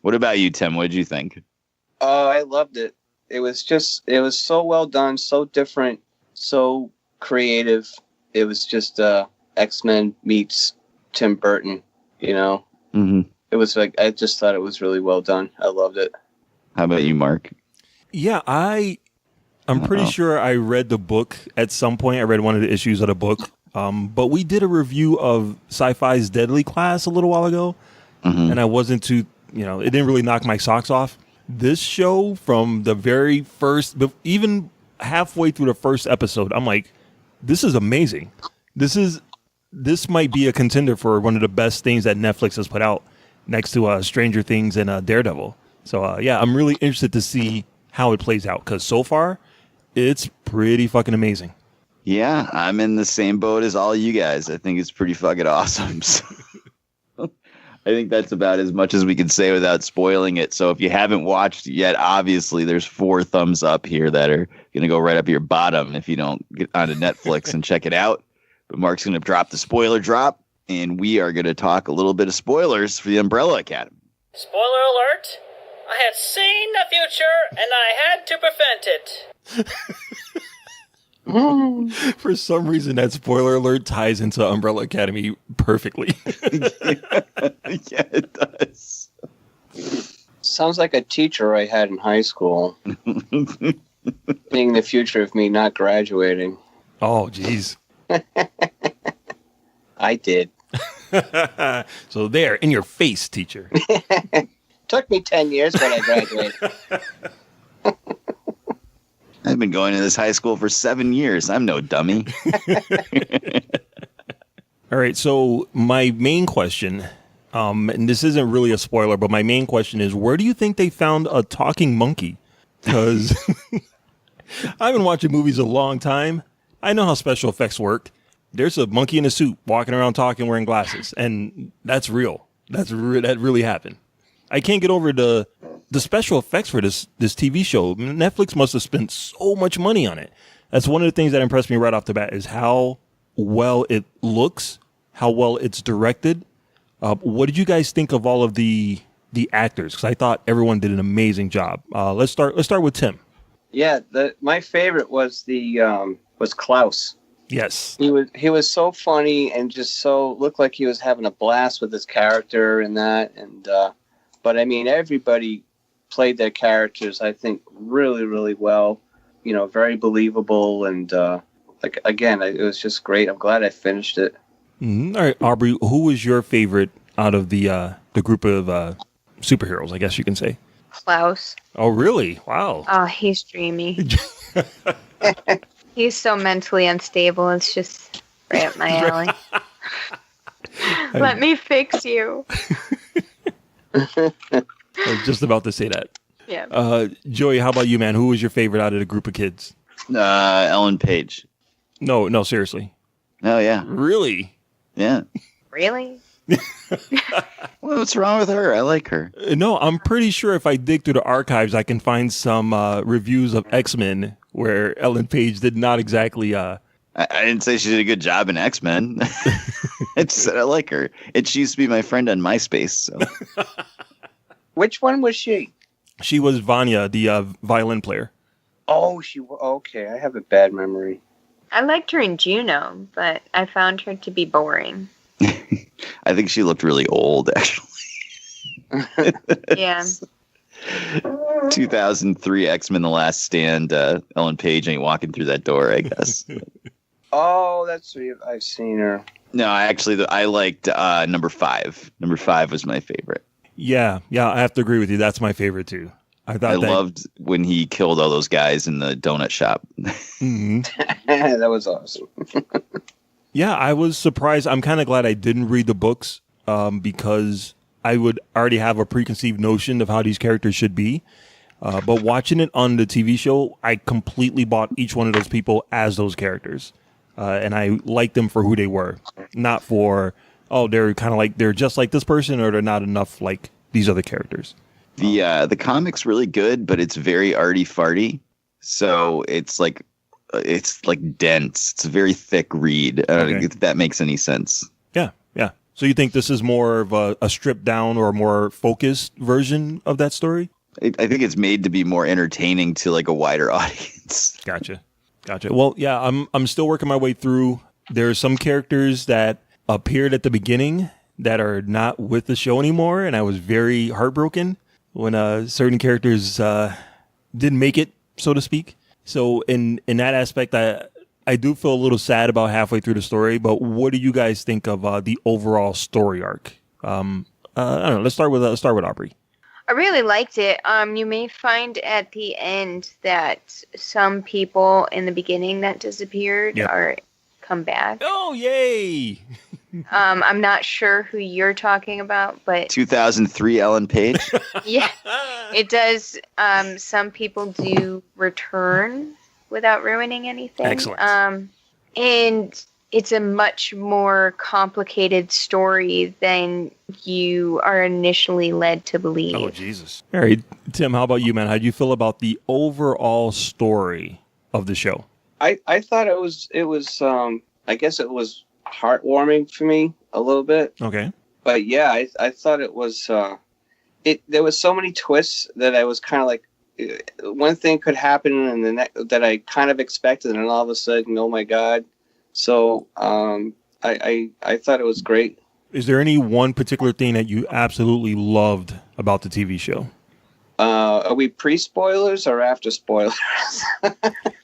What about you, Tim? What did you think? Oh, I loved it. It was so well done, so different, so creative. It was just X-Men meets Tim Burton, you know? Mm-hmm. It was like, I just thought it was really well done. I loved it. How about you, Mark? Yeah, I'm pretty sure I read the book at some point. I read one of the issues of the book. But we did a review of Sci-Fi's Deadly Class a little while ago. Mm-hmm. And I wasn't too, it didn't really knock my socks off. This show from the very first, even halfway through the first episode, I'm like, this is amazing. This might be a contender for one of the best things that Netflix has put out next to Stranger Things and Daredevil. So, yeah, I'm really interested to see how it plays out because so far, it's pretty fucking amazing. Yeah, I'm in the same boat as all you guys. I think it's pretty fucking awesome. So, I think that's about as much as we can say without spoiling it. So if you haven't watched it yet, obviously there's 4 thumbs up here that are going to go right up your bottom if you don't get onto Netflix and check it out. But Mark's going to drop the spoiler drop, and we are going to talk a little bit of spoilers for the Umbrella Academy. Spoiler alert! I had seen the future, and I had to prevent it. For some reason, that spoiler alert ties into Umbrella Academy perfectly. Yeah, it does. Sounds like a teacher I had in high school. Being the future of me not graduating. Oh, jeez. I did. So there, in your face, teacher. Took me 10 years, but I graduated. I've been going to this high school for 7 years. I'm no dummy. All right, so my main question, and this isn't really a spoiler, but my main question is, where do you think they found a talking monkey? Because I've been watching movies a long time. I know how special effects work. There's a monkey in a suit walking around talking, wearing glasses, and that's real. That really happened. I can't get over the special effects for this TV show. Netflix must have spent so much money on it. That's one of the things that impressed me right off the bat is how well it looks, how well it's directed. What did you guys think of all of the actors? Because I thought everyone did an amazing job. Let's start with Tim. Yeah, my favorite was was Klaus. Yes, he was so funny and just so looked like he was having a blast with his character and that. And but I mean, everybody played their characters, I think, really, really well. Very believable, and it was just great. I'm glad I finished it. Mm-hmm. All right, Aubrey, who was your favorite out of the group of superheroes? I guess you can say. Klaus. Oh, really? Wow. Oh, he's dreamy. He's so mentally unstable. It's just right up my alley. Let me fix you. I was just about to say that. Yeah. Joey, how about you, man? Who was your favorite out of the group of kids? Ellen Page. No, seriously. Oh, yeah. Really? Yeah. Really? What's wrong with her? I like her. No, I'm pretty sure if I dig through the archives, I can find some reviews of X-Men where Ellen Page did not exactly... I didn't say she did a good job in X-Men. I just said I like her. And she used to be my friend on MySpace. So. Which one was she? She was Vanya, the violin player. Oh, okay. I have a bad memory. I liked her in Juno, but I found her to be boring. I think she looked really old, actually. Yeah. 2003 X-Men: The Last Stand. Ellen Page ain't walking through that door, I guess. Oh, that's I've seen her. No, I liked number 5. Number 5 was my favorite. Yeah, I have to agree with you. That's my favorite too. I loved when he killed all those guys in the donut shop. Mm-hmm. That was awesome. Yeah, I was surprised. I'm kind of glad I didn't read the books because I would already have a preconceived notion of how these characters should be. But watching it on the TV show, I completely bought each one of those people as those characters. And I liked them for who they were, not for, they're kind of like, they're just like this person or they're not enough like these other characters. The comic's really good, but it's very arty-farty. So it's like dense. It's a very thick read. I don't know if that makes any sense. Yeah. So you think this is more of a stripped down or a more focused version of that story? I think it's made to be more entertaining to like a wider audience. Gotcha. Well, yeah, I'm still working my way through. There are some characters that appeared at the beginning that are not with the show anymore, and I was very heartbroken when certain characters didn't make it, so to speak. So in that aspect, I do feel a little sad about halfway through the story. But what do you guys think of the overall story arc? I don't know. Let's start with Aubrey. I really liked it. You may find at the end that some people in the beginning that disappeared are come back. Oh, yay! I'm not sure who you're talking about, but 2003 Ellen Page. Yeah, it does. Some people do return without ruining anything. Excellent. And it's a much more complicated story than you are initially led to believe. Oh, Jesus. All right, Tim, how about you, man? How do you feel about the overall story of the show? I thought it was I guess it was heartwarming for me a little bit. Okay. But yeah, I thought it was there was so many twists that I was kind of like one thing could happen and the next that I kind of expected, and then all of a sudden, oh my God. So I thought it was great. Is there any one particular thing that you absolutely loved about the TV show? Are we pre-spoilers or after spoilers?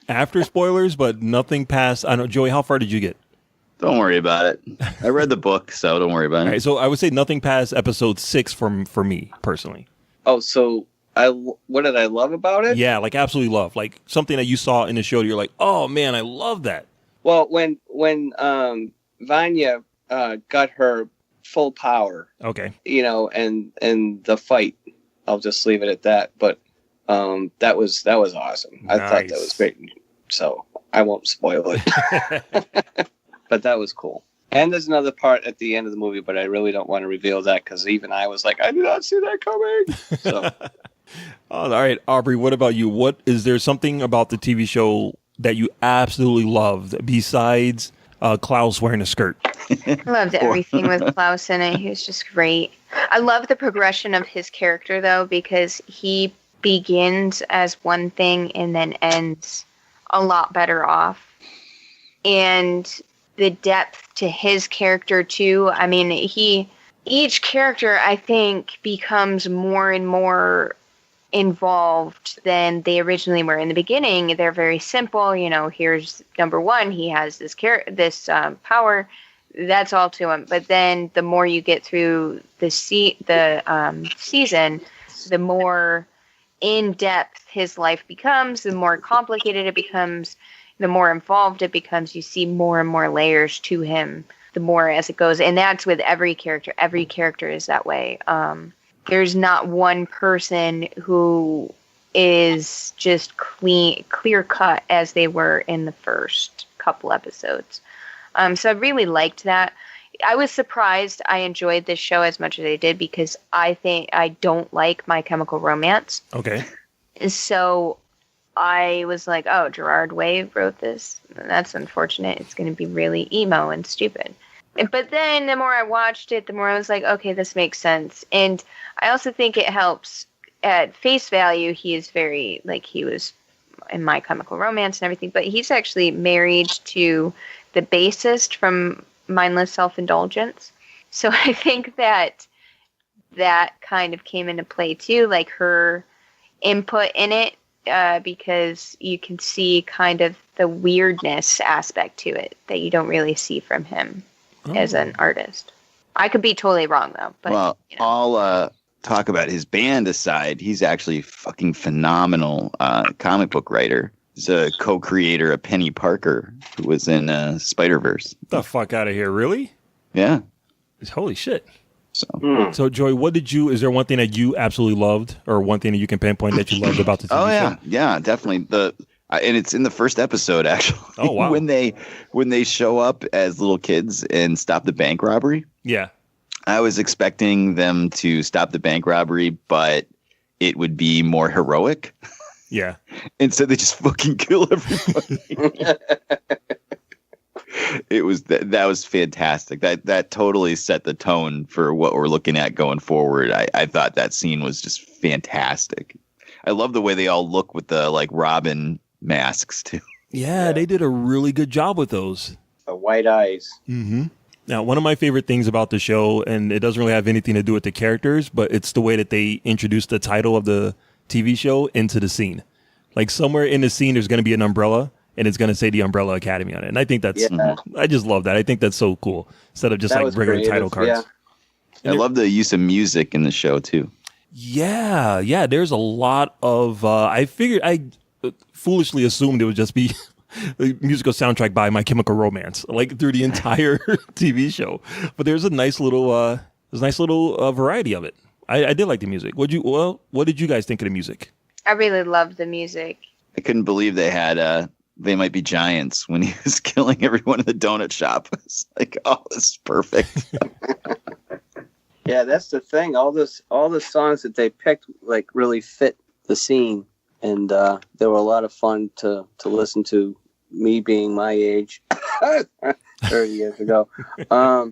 After spoilers, but nothing past. I know, Joey, how far did you get? Don't worry about it. I read the book, so don't worry about it. All right, so I would say nothing past episode 6 for me personally. Oh, so what did I love about it? Yeah, like absolutely love. Like something that you saw in the show, you're like, oh man, I love that. Well, when Vanya got her full power, okay, and the fight, I'll just leave it at that. But that was awesome. Nice. I thought that was great. So I won't spoil it. But that was cool. And there's another part at the end of the movie, but I really don't want to reveal that because even I was like, I did not see that coming. So, all right, Aubrey, what about you? Is there something about the TV show that you absolutely loved besides Klaus wearing a skirt? I loved everything with Klaus in it. He was just great. I love the progression of his character, though, because he begins as one thing and then ends a lot better off. And the depth to his character, too. I mean, each character, I think, becomes more and more involved than they originally were. In the beginning, they're very simple. Here's number one. He has this power. That's all to him. But then the more you get through the season, the more in-depth his life becomes, the more complicated it becomes, the more involved it becomes. You see more and more layers to him the more as it goes. And that's with every character. Every character is that way. There's not one person who is just clear cut as they were in the first couple episodes. So I really liked that. I was surprised I enjoyed this show as much as I did because I think I don't like My Chemical Romance. Okay. So I was like, oh, Gerard Way wrote this. That's unfortunate. It's going to be really emo and stupid. But then the more I watched it, the more I was like, okay, this makes sense. And I also think it helps at face value. He is very, he was in My Chemical Romance and everything, but he's actually married to the bassist from mindless self-indulgence. So I think that kind of came into play too, like her input in it, because you can see kind of the weirdness aspect to it that you don't really see from him as an artist. I could be totally wrong though. But, well, I'll talk about his band aside. He's actually a fucking phenomenal comic book writer. He's a co-creator of Penny Parker, who was in Spider-Verse. The fuck out of here, really? Yeah. Holy shit. So Joy, is there one thing that you absolutely loved, or one thing that you can pinpoint that you loved about the TV show? Oh yeah, yeah, definitely. And it's in the first episode actually. Oh wow. when they show up as little kids and stop the bank robbery. Yeah. I was expecting them to stop the bank robbery, but it would be more heroic. Yeah. Instead, they just fucking kill everybody. It was that was fantastic. That totally set the tone for what we're looking at going forward. I thought that scene was just fantastic. I love the way they all look with the like Robin masks too. Yeah, they did a really good job with those. The white eyes. Mm-hmm. Now, one of my favorite things about the show, and it doesn't really have anything to do with the characters, but it's the way that they introduced the title of the TV show into the scene. Like somewhere in the scene, there's going to be an umbrella, and it's going to say the Umbrella Academy on it. And I think that's, I just love that. I think that's so cool. Instead of just like regular creative, title cards. Yeah. I love the use of music in the show too. Yeah. There's a lot of, I foolishly assumed it would just be the musical soundtrack by My Chemical Romance, like through the entire TV show. But there's a nice little, variety of it. I did like the music. What did you guys think of the music? I really loved the music. I couldn't believe they had They Might Be Giants when he was killing everyone in the donut shop. It's like, oh, this is perfect. Yeah, that's the thing. All the songs that they picked like really fit the scene, and they were a lot of fun to listen to. Me being my age, 30 years ago, I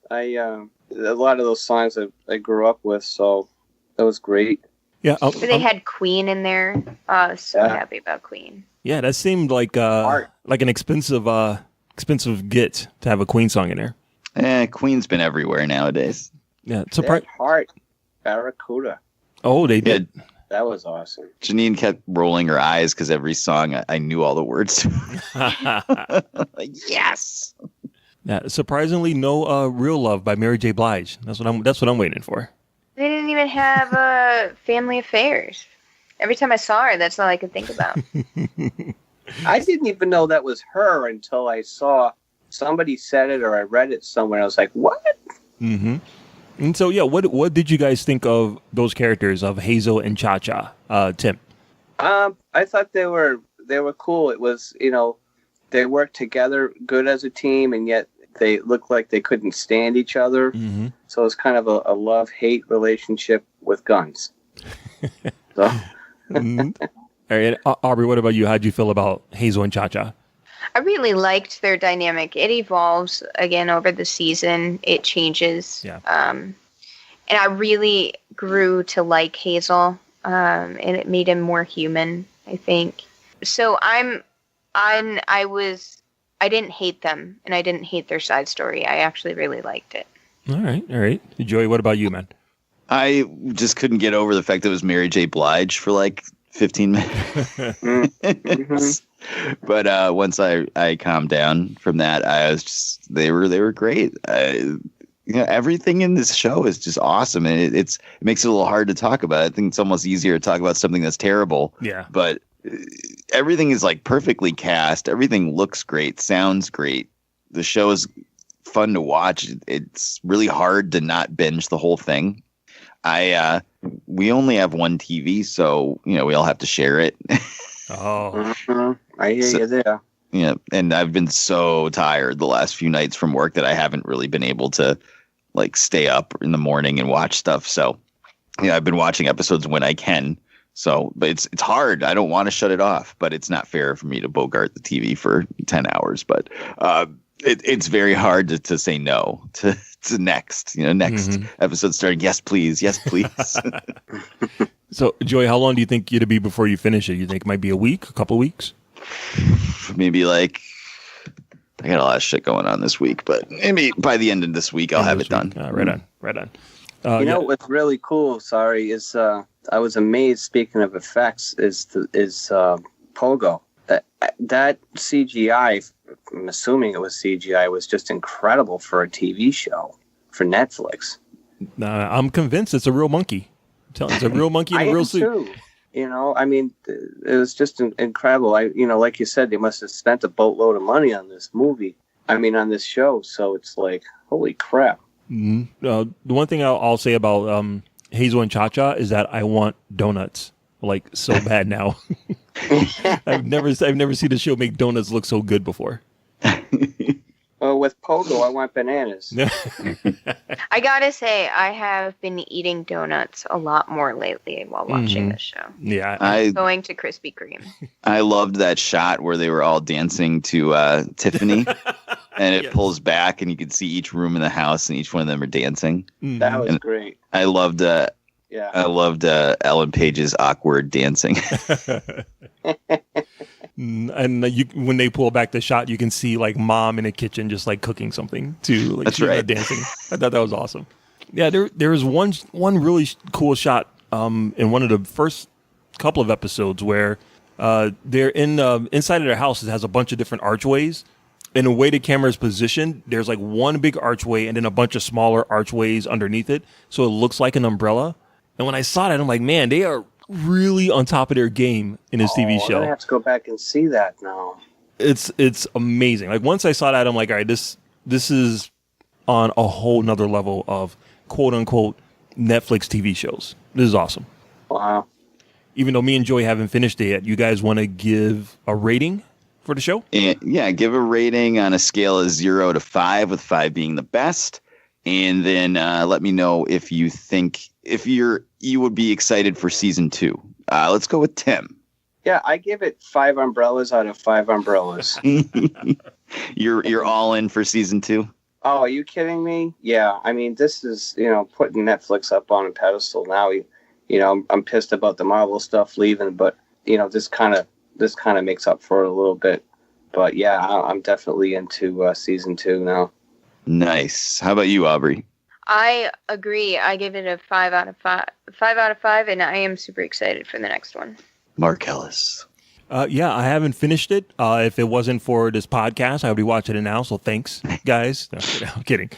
a lot of those songs that I grew up with, so that was great. Yeah, they had Queen in there. I was so happy about Queen. Yeah, that seemed like an expensive get to have a Queen song in there. Queen's been everywhere nowadays. Yeah, Heart, Barracuda. Oh, they did. That was awesome. Janine kept rolling her eyes because every song I knew all the words to. Yes. Yeah, surprisingly, no "Real Love" by Mary J. Blige. That's what I'm waiting for. They didn't even have Family Affairs. Every time I saw her, that's all I could think about. I didn't even know that was her until I saw somebody said it or I read it somewhere. I was like, what? Mm-hmm. And so, yeah, what did you guys think of those characters of Hazel and Cha-Cha, Tim? I thought they were cool. It was, they worked together good as a team, and yet they looked like they couldn't stand each other. Mm-hmm. So it was kind of a love-hate relationship with guns. So. Mm-hmm. All right, Aubrey, what about you? How'd you feel about Hazel and Cha-Cha? I really liked their dynamic. It evolves again over the season. It changes. Yeah. And I really grew to like Hazel, and it made him more human, I think. So I didn't hate them, and I didn't hate their side story. I actually really liked it. All right. Joey, what about you, man? I just couldn't get over the fact that it was Mary J. Blige for like 15 minutes. But once I calmed down from that, I was just they were great. Everything in this show is just awesome, and it makes it a little hard to talk about. I think it's almost easier to talk about something that's terrible. Yeah. But everything is like perfectly cast. Everything looks great, sounds great. The show is fun to watch. It's really hard to not binge the whole thing. We only have one TV, so we all have to share it. Oh, mm-hmm. I hear you there. Yeah, and I've been so tired the last few nights from work that I haven't really been able to like stay up in the morning and watch stuff. So, I've been watching episodes when I can. So, but it's hard. I don't want to shut it off, but it's not fair for me to bogart the TV for 10 hours. But it's very hard to say no to next. Next episode starting. Yes, please. Yes, please. So, Joey, how long do you think it'll be before you finish it? You think it might be a week, a couple of weeks? Maybe like I got a lot of shit going on this week, but maybe by the end of this week I'll have it done. Right on. You know what's really cool? Sorry, is I was amazed. Speaking of effects, is Pogo. That CGI, I'm assuming it was CGI, was just incredible for a TV show for Netflix. I'm convinced it's a real monkey. I'm telling you, it's a real monkey in a real suit. Too. You know, I mean, it was just incredible. Like you said, they must have spent a boatload of money on this movie. I mean, on this show. So it's like, holy crap. Mm-hmm. The one thing I'll say about Hazel and Cha-Cha is that I want donuts like so bad now. I've never seen a show make donuts look so good before. Well, with Pogo, I want bananas. I gotta say, I have been eating donuts a lot more lately while watching this show. Yeah, I going to Krispy Kreme. I loved that shot where they were all dancing to Tiffany, and it pulls back, and you can see each room in the house, and each one of them are dancing. That was great. I loved. I loved Ellen Page's awkward dancing. And when they pull back the shot, you can see like mom in the kitchen just like cooking something too. Like, that's right. Dancing. I thought that was awesome. Yeah, there was one really cool shot in one of the first couple of episodes where they're inside of their house. It has a bunch of different archways. And the way the camera is positioned, there's like one big archway and then a bunch of smaller archways underneath it. So it looks like an umbrella. And when I saw that, I'm like, man, they are really on top of their game in this TV show. I have to go back and see that now. It's amazing. Like once I saw that, I'm like, all right, this is on a whole nother level of quote unquote Netflix TV shows. This is awesome. Wow. Even though me and Joey haven't finished it yet, you guys want to give a rating for the show? Yeah, give a rating on a scale of 0 to 5, with 5 being the best. And then let me know if you think you would be excited for season 2. Let's go with Tim. Yeah, I give it 5 umbrellas out of 5 umbrellas. You're all in for season 2? Oh, are you kidding me? Yeah, I mean, this is, putting Netflix up on a pedestal now. I'm pissed about the Marvel stuff leaving, but this kind of makes up for it a little bit. But yeah, I'm definitely into season 2 now. Nice. How about you, Aubrey? I agree. I give it a 5 out of 5. 5 out of 5, and I am super excited for the next one. Mark Ellis. Yeah, I haven't finished it. If it wasn't for this podcast, I would be watching it now. So thanks, guys. No, I'm kidding.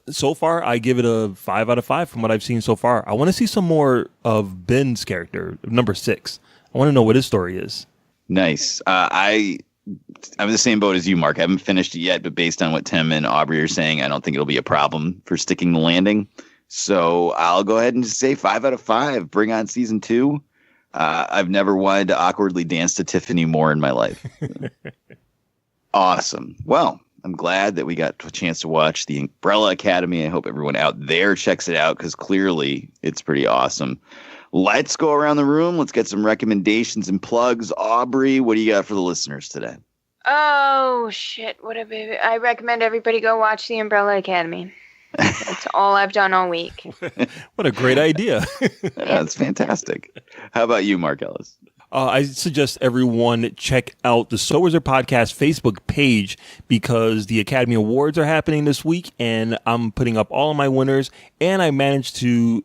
So far, I give it a 5 out of 5 from what I've seen so far. I want to see some more of Ben's character, number 6. I want to know what his story is. Nice. I'm in the same boat as you, Mark. I haven't finished it yet, but based on what Tim and Aubrey are saying, I don't think it'll be a problem for sticking the landing. So I'll go ahead and just say 5 out of 5. Bring on season 2. I've never wanted to awkwardly dance to Tiffany more in my life. Awesome. Well, I'm glad that we got a chance to watch The Umbrella Academy. I hope everyone out there checks it out because clearly it's pretty awesome. Let's go around the room. Let's get some recommendations and plugs. Aubrey, what do you got for the listeners today? Oh, shit. I recommend everybody go watch The Umbrella Academy. That's all I've done all week. What a great idea. That's fantastic. How about you, Mark Ellis? I suggest everyone check out the So Wizard Podcast Facebook page because the Academy Awards are happening this week, and I'm putting up all of my winners, and I managed to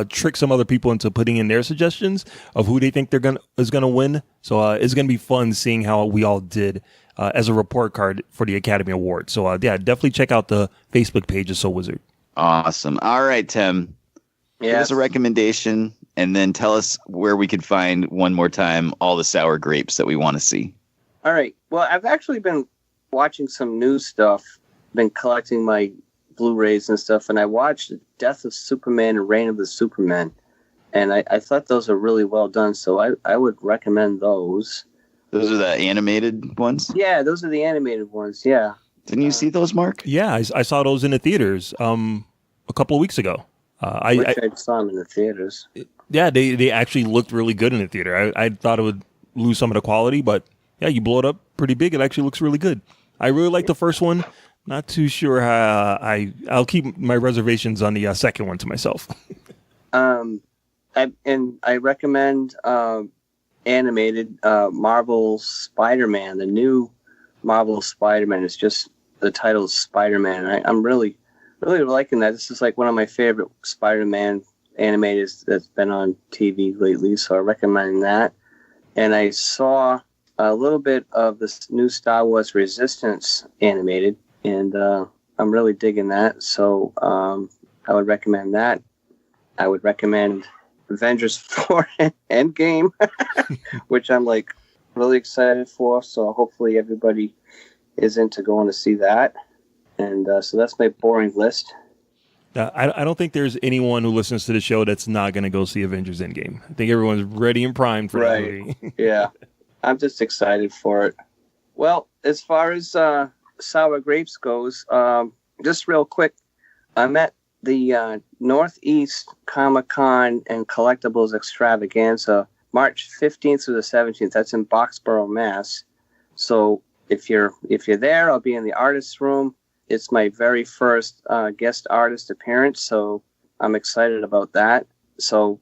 trick some other people into putting in their suggestions of who they think is gonna win. So it's gonna be fun seeing how we all did as a report card for the Academy Award. So definitely check out the Facebook page of So Wizard. Awesome. All right, Tim. Give us a recommendation, and then tell us where we could find one more time all the sour grapes that we want to see. All right. Well, I've actually been watching some new stuff. Been collecting my Blu-rays and stuff, and I watched Death of Superman and Reign of the Superman, and I thought those are really well done, so I would recommend those. Those are the animated ones? Yeah, those are the animated ones, yeah. Didn't you see those, Mark? Yeah, I saw those in the theaters a couple of weeks ago. I saw them in the theaters. Yeah, they actually looked really good in the theater. I thought it would lose some of the quality, but yeah, you blow it up pretty big. It actually looks really good. I really like the first one. Not too sure how I'll keep my reservations on the second one to myself. I recommend animated Marvel Spider-Man, the new Marvel Spider-Man. It's just the title is Spider-Man. And I'm really liking that. This is like one of my favorite Spider-Man animators that's been on TV lately, so I recommend that. And I saw a little bit of this new Star Wars Resistance animated, and I'm really digging that. So I would recommend that. I would recommend Avengers 4 Endgame, which I'm like really excited for. So hopefully everybody is into going to see that. And so that's my boring list. I don't think there's anyone who listens to the show that's not going to go see Avengers Endgame. I think everyone's ready and primed for that movie. Yeah, I'm just excited for it. Well, as far as Sour Grapes goes, just real quick, I'm at the Northeast Comic-Con and Collectibles Extravaganza, March 15th through the 17th. That's in Boxborough, Mass. So if you're there, I'll be in the artist's room. It's my very first guest artist appearance, so I'm excited about that. So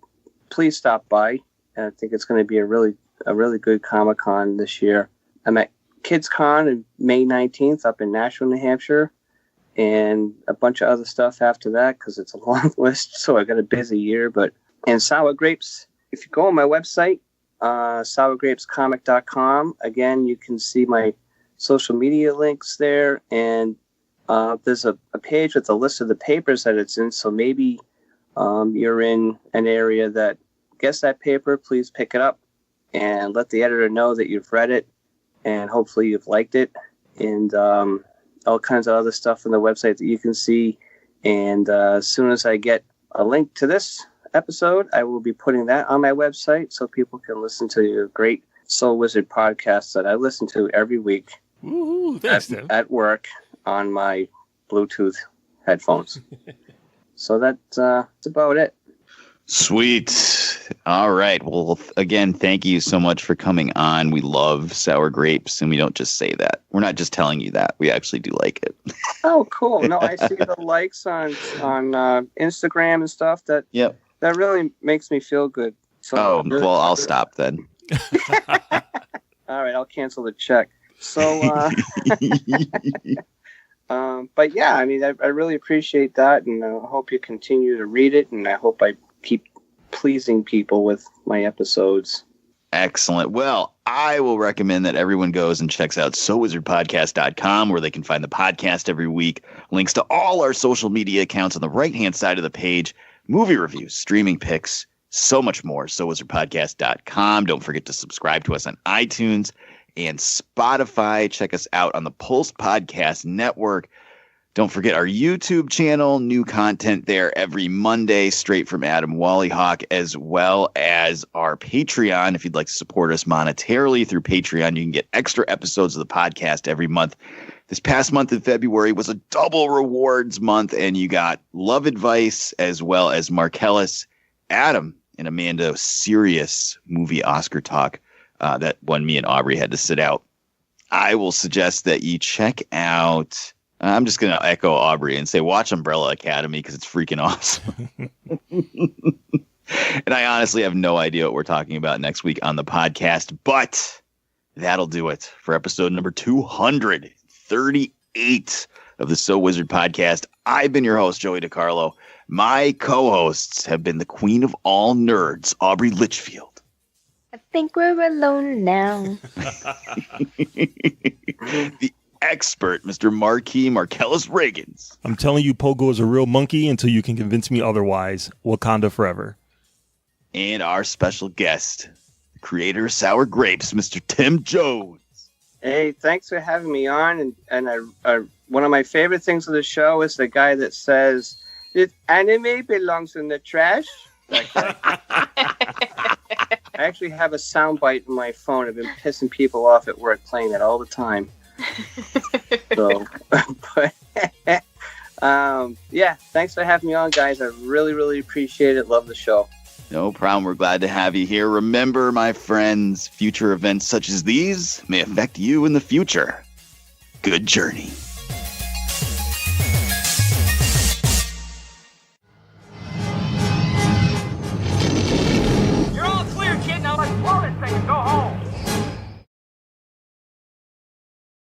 please stop by. I think it's going to be a really good Comic-Con this year. I'm at KidsCon on May 19th up in Nashville, New Hampshire, and a bunch of other stuff after that because it's a long list, so I got a busy year. And Sour Grapes, if you go on my website, sourgrapescomic.com, again, you can see my social media links there, and there's a page with a list of the papers that it's in, so maybe you're in an area that gets that paper. Please pick it up and let the editor know that you've read it, and hopefully you've liked it, and all kinds of other stuff on the website that you can see. And as soon as I get a link to this episode, I will be putting that on my website so people can listen to your great Soul Wizard podcast that I listen to every week. Woo-hoo, thanks, Tim. At work on my Bluetooth headphones. So that's about it. Sweet. All right. Well, again, thank you so much for coming on. We love Sour Grapes, and we don't just say that. We're not just telling you that. We actually do like it. Oh, cool. No, I see the likes on Instagram and stuff. That really makes me feel good. So well, I'll stop then. All right, I'll cancel the check. So, but yeah, I mean, I really appreciate that, and I hope you continue to read it, and I hope I keep pleasing people with my episodes. Excellent. Well, I will recommend that everyone goes and checks out SoulWizardPodcast.com, where they can find the podcast every week, links to all our social media accounts on the right-hand side of the page, movie reviews, streaming picks, so much more. SoulWizardPodcast.com. Don't forget to subscribe to us on iTunes and Spotify. Check us out on the Pulse Podcast Network. Don't forget our YouTube channel, new content there every Monday, straight from Adam Wallyhawk, as well as our Patreon. If you'd like to support us monetarily through Patreon, you can get extra episodes of the podcast every month. This past month in February was a double rewards month, and you got Love Advice as well as Marcellus, Adam, and Amanda serious movie Oscar talk. That one me and Aubrey had to sit out. I will suggest that you check out, I'm just going to echo Aubrey and say watch Umbrella Academy because it's freaking awesome. And I honestly have no idea what we're talking about next week on the podcast, but that'll do it for episode number 238 of the So Wizard podcast. I've been your host, Joey DiCarlo. My co-hosts have been the queen of all nerds, Aubrey Litchfield. I think we're alone now. The expert, Mr. Marcellus Reagans. I'm telling you, Pogo is a real monkey until you can convince me otherwise. Wakanda forever. And our special guest, the creator of Sour Grapes, Mr. Tim Jones. Hey, thanks for having me on. And I one of my favorite things of the show is the guy that says, "This anime belongs in the trash." I actually have a soundbite in my phone. I've been pissing people off at work playing it all the time. So, but yeah, thanks for having me on, guys. I really, really appreciate it. Love the show. No problem. We're glad to have you here. Remember, my friends, future events such as these may affect you in the future. Good journey.